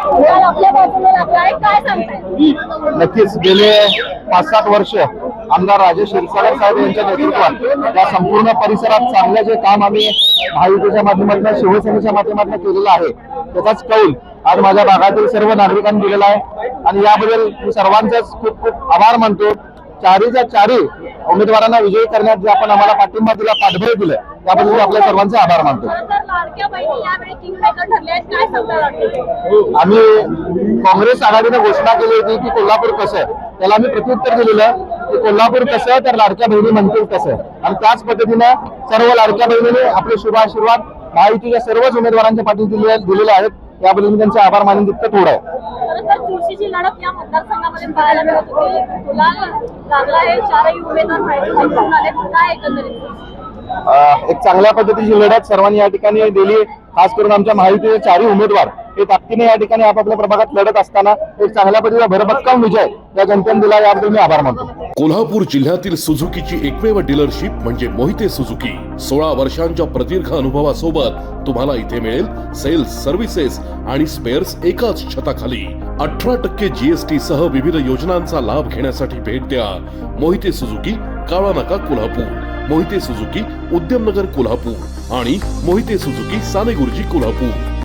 काल आपल्या बाजूने लागला आहे, काय सांगताय? नक्कीच गेले 5-7 वर्ष आमदार राजेश क्षीरसागर साहेब यांच्या नेतृत्वात या संपूर्ण परिसरात चांगलं जे काम आम्ही महायुतीच्या माध्यमातून शिवसेनेच्या माध्यमातून केलेलं आहे त्याचाच कौल आज माझ्या भागातील सर्व नागरिकांनी दिलेला आहे आणि याबद्दल मी सर्वांचेच खूप खूप आभार मानतो. चारीच्या चारी उमेदवारांना विजयी करण्यात जे आपण आम्हाला पाठिंबा दिला, पाठबळ दिलं, त्याबद्दल मी आपल्या सर्वांचे आभार मानतो. लाडक्या बहिणी यावेळी किंगमेकर ठरले आहेत, काय सांगता? आम्ही काँग्रेस आघाडीने घोषणा केली होती की कोल्हापूर कसं, त्याला आम्ही प्रत्युत्तर दिलेलं की कोल्हापूर कसं तर लाडक्या बहिणी म्हणतील तसं, आणि त्याच पद्धतीनं सर्व लाडक्या बहिणीने आपले शुभ आशीर्वाद महायुतीच्या सर्वच उमेदवारांच्या पाठी दिलेले आहेत. याबद्दल मी त्यांचे आभार मानून तितकं थोडं आहे. चुरशीची लढत या मतदारसंघामध्ये पाहायला मिळत होती, तुला लागला आहे, चारही उमेदवार जिंकून आले, काय एकंदरीत एक चांगल्या पद्धतीची लढत सर्वांनी या ठिकाणी दिली. खास करून आमच्या महायुतीचे चारही उमेदवार हे ताकदीने या ठिकाणी आपापल्या प्रभागात लढत असताना एक चांगल्या पद्धतीचा भरभक्कम विजय या जनतेने दिला, याबद्दल मी आभार मानतो. कोल्हापूर जिल्ह्यातील सुझुकीची एकमेव डीलरशिप म्हणजे मोहिते सुझुकी. 16 वर्षांच्या प्रदीर्घ अनुभवासोबत तुम्हाला इथे मिळेल सेल्स, सर्व्हिसेस आणि स्पेअर्स एकाच छताखाली. 18% GST सह विविध योजनांचा लाभ घेण्यासाठी भेट द्या. मोहिते सुझुकी, काळा नाका, कोल्हापूर. मोहिते सुझुकी, उद्यमनगर, कोल्हापूर आणि मोहिते सुझुकी, सानेगुरुजी, कोल्हापूर.